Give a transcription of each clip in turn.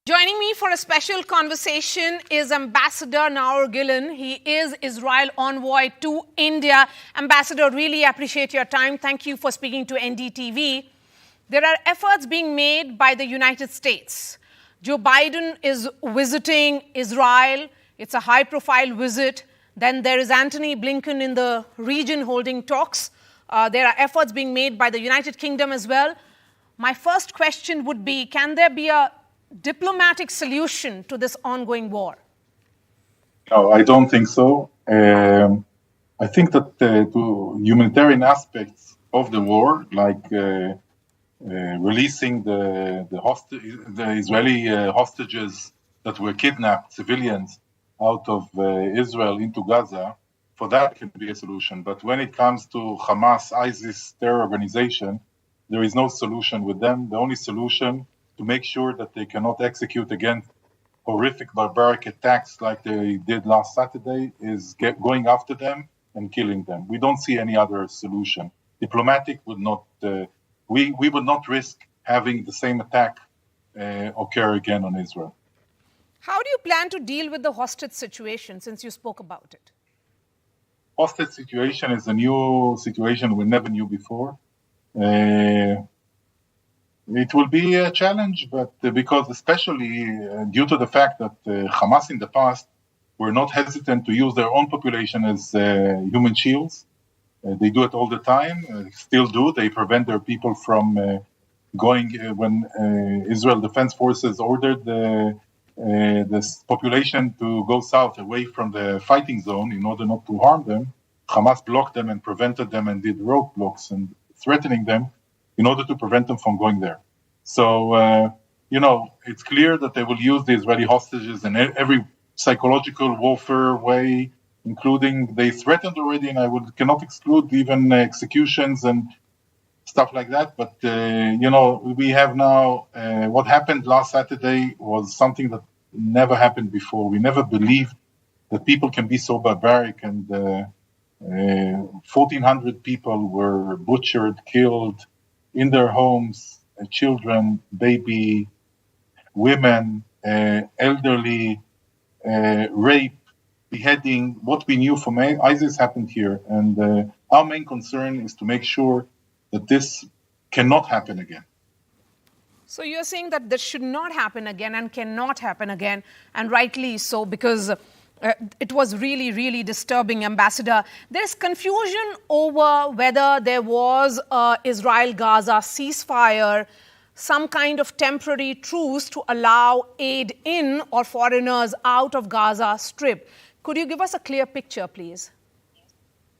Joining me for a special conversation is Ambassador Naor Gillen. He is Israel envoy to India. Ambassador, really appreciate your time. Thank you for speaking to NDTV. There are efforts being made by the United States. Joe Biden is visiting Israel. It's a high-profile visit. Then there is Antony Blinken in the region holding talks. There are efforts being made by the United Kingdom as well. My first question would be, can there be a diplomatic solution to this ongoing war? No, I don't think so. I think that to humanitarian aspects of the war, like releasing the Israeli hostages that were kidnapped, civilians, out of Israel into Gaza, for that can be a solution. But when it comes to Hamas, ISIS terror organization, there is no solution with them. The only solution to make sure that they cannot execute against horrific barbaric attacks like they did last Saturday is going after them and killing them. We don't see any other solution. Diplomatic would not, we would not risk having the same attack occur again on Israel. How do you plan to deal with the hostage situation, since you spoke about it? Hostage situation is a new situation we never knew before. It will be a challenge, but because especially due to the fact that Hamas in the past were not hesitant to use their own population as human shields. They do it all the time, still do. They prevent their people from going when Israel Defense Forces ordered this population to go south away from the fighting zone in order not to harm them. Hamas blocked them and prevented them and did roadblocks and threatening them in order to prevent them from going there. So, it's clear that they will use the Israeli hostages in every psychological warfare way, including they threatened already, and I cannot exclude even executions and stuff like that. But, we have now, what happened last Saturday was something that never happened before. We never believed that people can be so barbaric, and 1,400 people were butchered, killed in their homes, children, baby, women, elderly, rape, beheading. What we knew from ISIS happened here. And our main concern is to make sure that this cannot happen again. So you're saying that this should not happen again and cannot happen again, and rightly so, because it was really, really disturbing, Ambassador. There's confusion over whether there was a Israel-Gaza ceasefire, some kind of temporary truce to allow aid in or foreigners out of Gaza Strip. Could you give us a clear picture, please?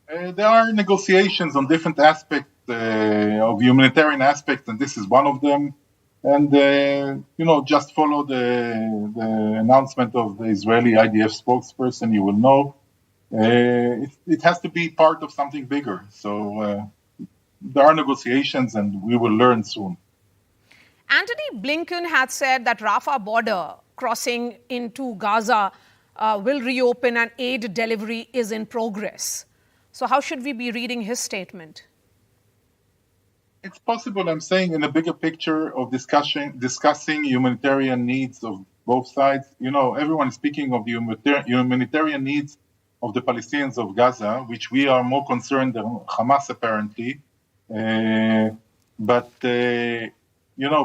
There are negotiations on different aspects of humanitarian aspects, and this is one of them. And, just follow the announcement of the Israeli IDF spokesperson, you will know. It has to be part of something bigger. So there are negotiations, and we will learn soon. Antony Blinken had said that Rafah border crossing into Gaza will reopen and aid delivery is in progress. So how should we be reading his statement? It's possible, I'm saying, in a bigger picture of discussing humanitarian needs of both sides. Everyone is speaking of the humanitarian needs of the Palestinians of Gaza, which we are more concerned than Hamas, apparently. But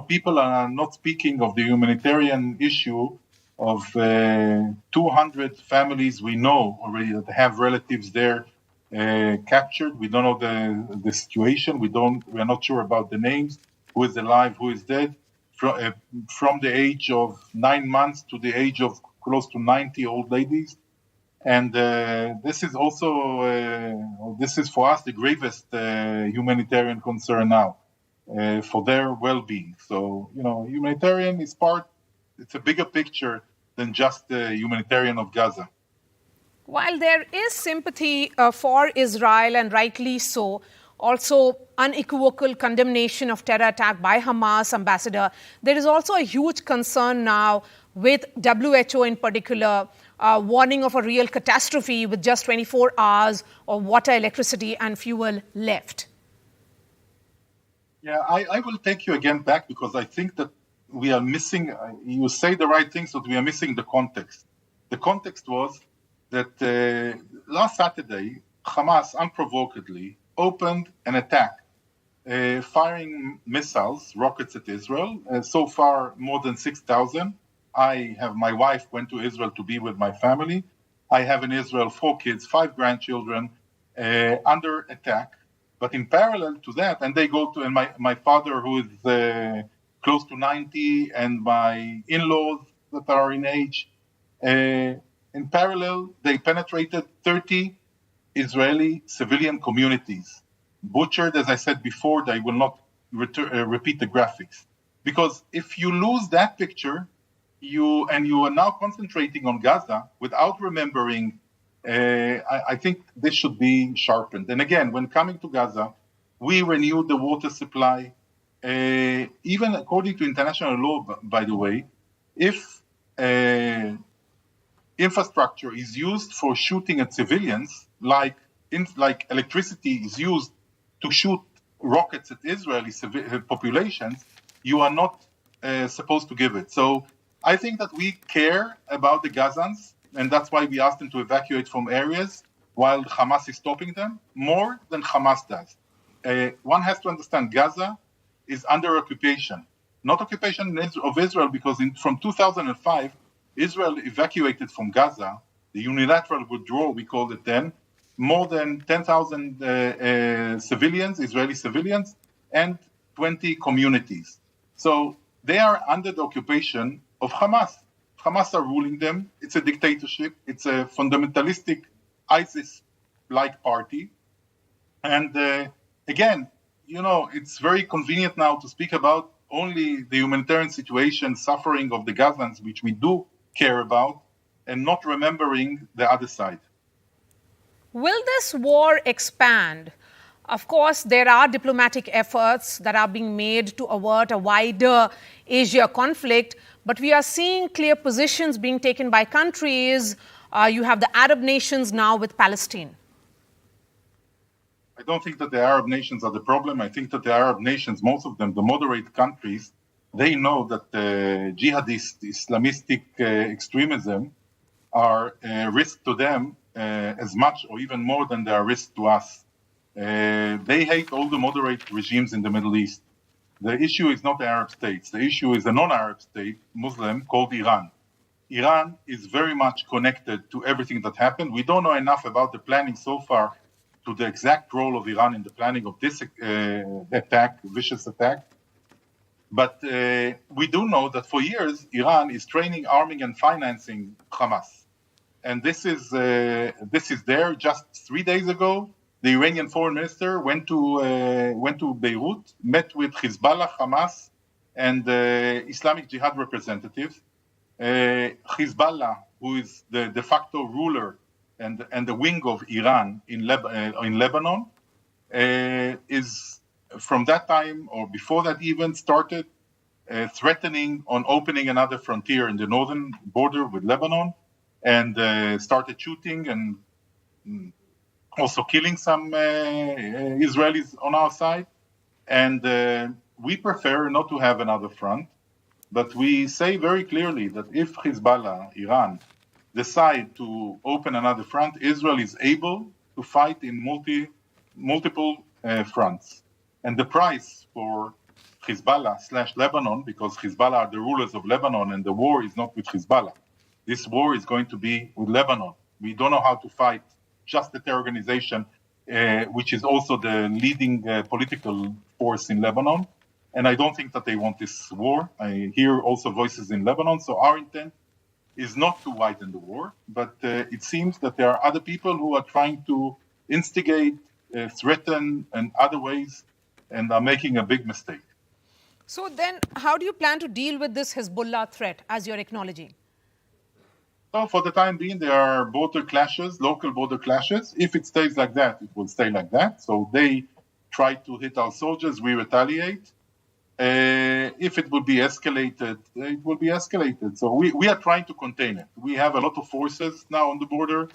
people are not speaking of the humanitarian issue of 200 families we know already that have relatives there captured. We don't know the situation. We are not sure about the names, who is alive, who is dead, from the age of 9 months to the age of close to 90 old ladies. And this is also, this is for us the gravest humanitarian concern now, for their well-being. So, humanitarian is it's a bigger picture than just the humanitarian of Gaza. While there is sympathy for Israel, and rightly so, also unequivocal condemnation of terror attack by Hamas, Ambassador, there is also a huge concern now with WHO in particular, warning of a real catastrophe with just 24 hours of water, electricity and fuel left. Yeah, I will take you again back, because I think that we are missing, you say the right things, but we are missing the context. The context was that last Saturday, Hamas unprovokedly opened an attack, firing missiles, rockets at Israel. So far, more than 6,000. My wife went to Israel to be with my family. I have in Israel 4 kids, 5 grandchildren under attack. But in parallel to that, and they go to, and my father, who is close to 90, and my in-laws that are in age, in parallel, they penetrated 30 Israeli civilian communities, butchered, as I said before. I will not repeat the graphics. Because if you lose that picture, you are now concentrating on Gaza without remembering, I think this should be sharpened. And again, when coming to Gaza, we renewed the water supply. Even according to international law, by the way, if infrastructure is used for shooting at civilians, like electricity is used to shoot rockets at Israeli populations, you are not supposed to give it. So I think that we care about the Gazans, and that's why we asked them to evacuate from areas while Hamas is stopping them, more than Hamas does. One has to understand Gaza is under occupation. Not occupation of Israel, because from 2005, Israel evacuated from Gaza, the unilateral withdrawal, we called it then, more than 10,000 civilians, Israeli civilians, and 20 communities. So they are under the occupation of Hamas. Hamas are ruling them. It's a dictatorship. It's a fundamentalistic ISIS-like party. And again, it's very convenient now to speak about only the humanitarian situation, suffering of the Gazans, which we do care about, and not remembering the other side. Will this war expand? Of course, there are diplomatic efforts that are being made to avert a wider Asia conflict, but we are seeing clear positions being taken by countries. You have the Arab nations now with Palestine. I don't think that the Arab nations are the problem. I think that the Arab nations, most of them, the moderate countries, they know that jihadist, Islamistic extremism are a risk to them as much or even more than they are risk to us. They hate all the moderate regimes in the Middle East. The issue is not the Arab states. The issue is a non-Arab state, Muslim, called Iran. Iran is very much connected to everything that happened. We don't know enough about the planning so far to the exact role of Iran in the planning of this attack, vicious attack. But we do know that for years, Iran is training, arming, and financing Hamas. And this is there. Just 3 days ago, the Iranian foreign minister went to Beirut, met with Hezbollah, Hamas, and Islamic Jihad representatives. Hezbollah, who is the de facto ruler and the wing of Iran in Lebanon, is from that time or before that even started threatening on opening another frontier in the northern border with Lebanon, and started shooting and also killing some Israelis on our side. And we prefer not to have another front, but we say very clearly that if Hezbollah, Iran, decide to open another front, Israel is able to fight in multiple fronts. And the price for Hezbollah/Lebanon, because Hezbollah are the rulers of Lebanon and the war is not with Hezbollah. This war is going to be with Lebanon. We don't know how to fight just the terror organization, which is also the leading political force in Lebanon. And I don't think that they want this war. I hear also voices in Lebanon. So our intent is not to widen the war, but it seems that there are other people who are trying to instigate, threaten, and other ways, and are making a big mistake. So then how do you plan to deal with this Hezbollah threat, as you're acknowledging? So for the time being, there are border clashes, local border clashes. If it stays like that, it will stay like that. So they try to hit our soldiers, we retaliate. If it will be escalated, it will be escalated. So we are trying to contain it. We have a lot of forces now on the border,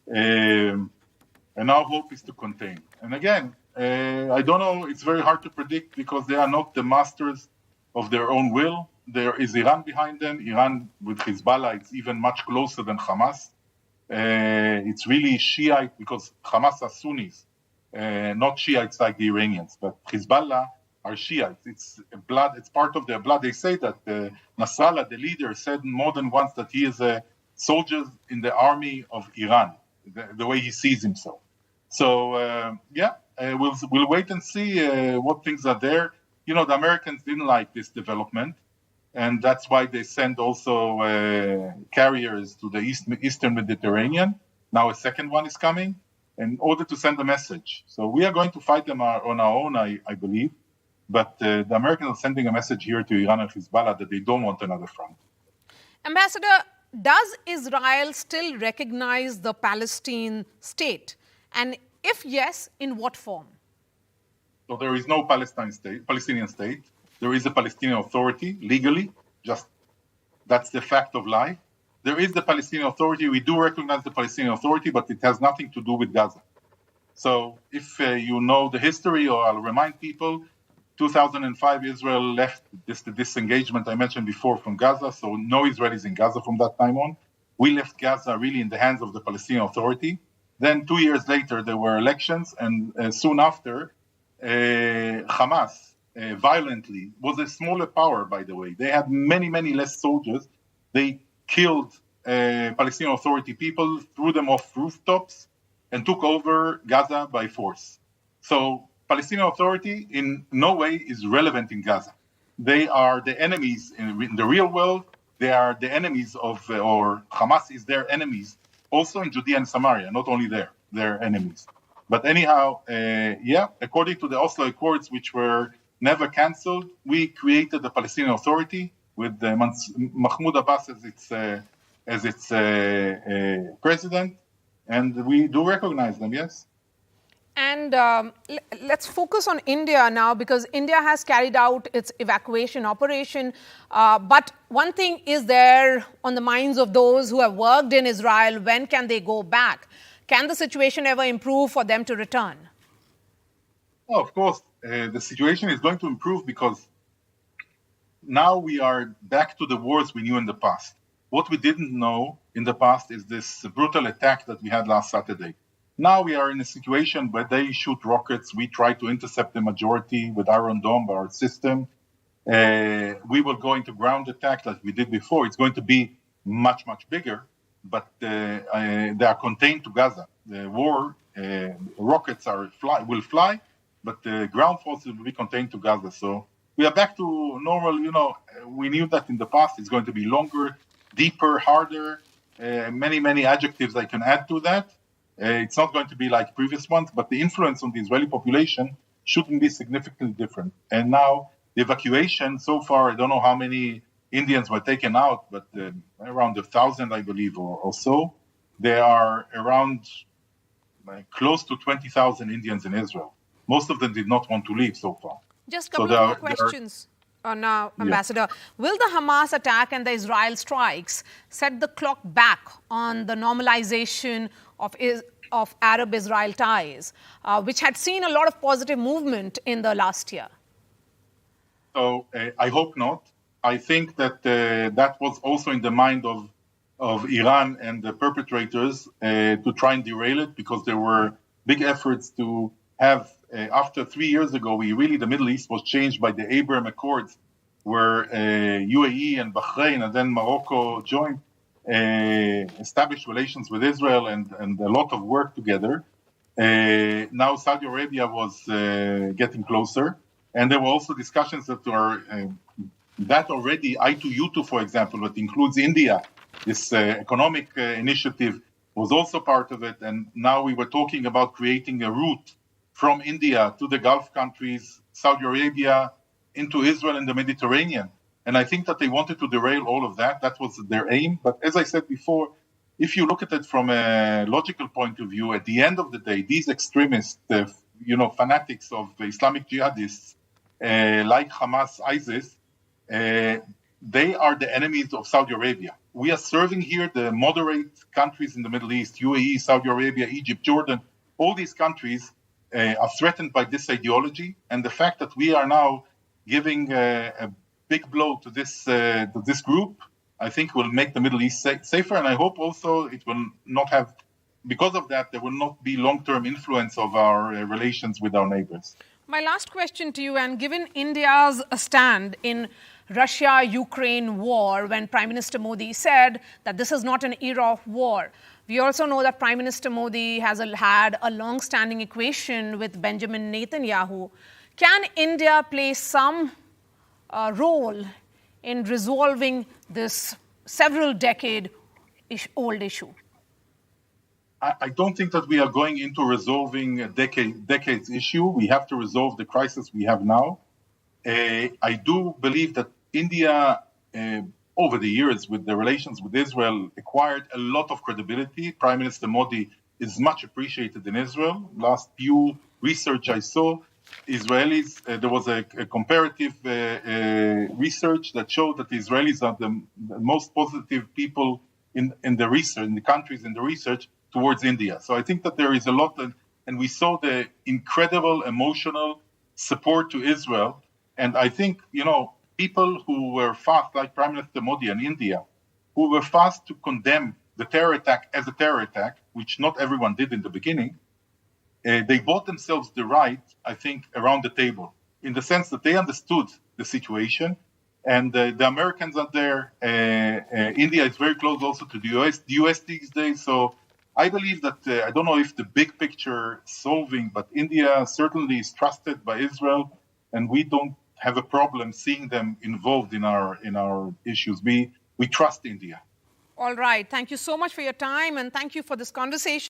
and our hope is to contain. And again, I don't know, it's very hard to predict because they are not the masters of their own will. there is Iran behind them. Iran with Hezbollah, it's even much closer than Hamas. It's really Shiite because Hamas are Sunnis, not Shiites like the Iranians, but Hezbollah are Shiites. It's blood. It's part of their blood. They say that Nasrallah, the leader, said more than once that he is a soldier in the army of Iran, the way he sees himself. So we'll wait and see what things are there. You know, the Americans didn't like this development, and that's why they sent also carriers to the Eastern Mediterranean. Now a second one is coming in order to send a message. So we are going to fight them on our own, I believe. But the Americans are sending a message here to Iran and Hezbollah that they don't want another front. Ambassador, does Israel still recognize the Palestine State? And if yes, in what form? So there is no Palestinian state. There is a Palestinian Authority legally. Just that's the fact of life. There is the Palestinian Authority. We do recognize the Palestinian Authority, but it has nothing to do with Gaza. So if you know the history, or I'll remind people, 2005, Israel left the disengagement I mentioned before from Gaza, so no Israelis in Gaza from that time on. We left Gaza really in the hands of the Palestinian Authority. Then 2 years later, there were elections, and soon after, Hamas violently was a smaller power, by the way. They had many, many less soldiers. They killed Palestinian Authority people, threw them off rooftops, and took over Gaza by force. So Palestinian Authority in no way is relevant in Gaza. They are the enemies in the real world. They are the enemies of, or Hamas is their enemies, also in Judea and Samaria, not only there, they're enemies. But anyhow, according to the Oslo Accords, which were never canceled, we created the Palestinian Authority with Mahmoud Abbas as its president, and we do recognize them, yes. And let's focus on India now, because India has carried out its evacuation operation. But one thing is there on the minds of those who have worked in Israel: when can they go back? Can the situation ever improve for them to return? Oh, of course, the situation is going to improve because now we are back to the wars we knew in the past. What we didn't know in the past is this brutal attack that we had last Saturday. Now we are in a situation where they shoot rockets. We try to intercept the majority with Iron Dome, our system. We will go into ground attack like we did before. It's going to be much, much bigger, but they are contained to Gaza. The war rockets will fly, but the ground forces will be contained to Gaza. So we are back to normal. You know, we knew that in the past. It's going to be longer, deeper, harder. Many, many adjectives I can add to that. It's not going to be like previous ones, but the influence on the Israeli population shouldn't be significantly different. And now the evacuation, so far, I don't know how many Indians were taken out, but around 1,000, I believe, or so. There are around close to 20,000 Indians in Israel. Most of them did not want to leave so far. Just a couple of more questions. Now, Ambassador, will the Hamas attack and the Israel strikes set the clock back on the normalization of Arab-Israel ties, which had seen a lot of positive movement in the last year? So I hope not. I think that that was also in the mind of Iran and the perpetrators to try and derail it, because there were big efforts to have, after 3 years ago, the Middle East was changed by the Abraham Accords, where UAE and Bahrain and then Morocco joined, established relations with Israel and a lot of work together. Now Saudi Arabia was getting closer, and there were also discussions that are that already I2U2, for example, that includes India. This economic initiative was also part of it, and now we were talking about creating a route from India to the Gulf countries, Saudi Arabia, into Israel and the Mediterranean. And I think that they wanted to derail all of that. That was their aim. But as I said before, if you look at it from a logical point of view, at the end of the day, these extremists, fanatics of Islamic jihadists, like Hamas, ISIS, they are the enemies of Saudi Arabia. We are serving here the moderate countries in the Middle East, UAE, Saudi Arabia, Egypt, Jordan. All these countries are threatened by this ideology. And the fact that we are now giving a big blow to this group. I think will make the Middle East safer, and I hope also it will not have, because of that, there will not be long-term influence of our relations with our neighbors. My last question to you, and given India's stand in Russia-Ukraine war, when Prime Minister Modi said that this is not an era of war, we also know that Prime Minister Modi has had a long-standing equation with Benjamin Netanyahu. Can India play some role in resolving this several-decade-old issue? I don't think that we are going into resolving a decades issue. We have to resolve the crisis we have now. I do believe that India, over the years with the relations with Israel, acquired a lot of credibility. Prime Minister Modi is much appreciated in Israel. Last few research I saw, Israelis, there was a comparative research that showed that the Israelis are the most positive people in the research, in the countries in the research towards India. So I think that there is a lot, and we saw the incredible emotional support to Israel. And I think, people who were fast, like Prime Minister Modi and India, who were fast to condemn the terror attack as a terror attack, which not everyone did in the beginning, they bought themselves the right, I think, around the table, in the sense that they understood the situation. And the Americans are there. India is very close also to the US these days. So I believe that, I don't know if the big picture solving, but India certainly is trusted by Israel, and we don't have a problem seeing them involved in our issues. We trust India. All right. Thank you so much for your time, and thank you for this conversation.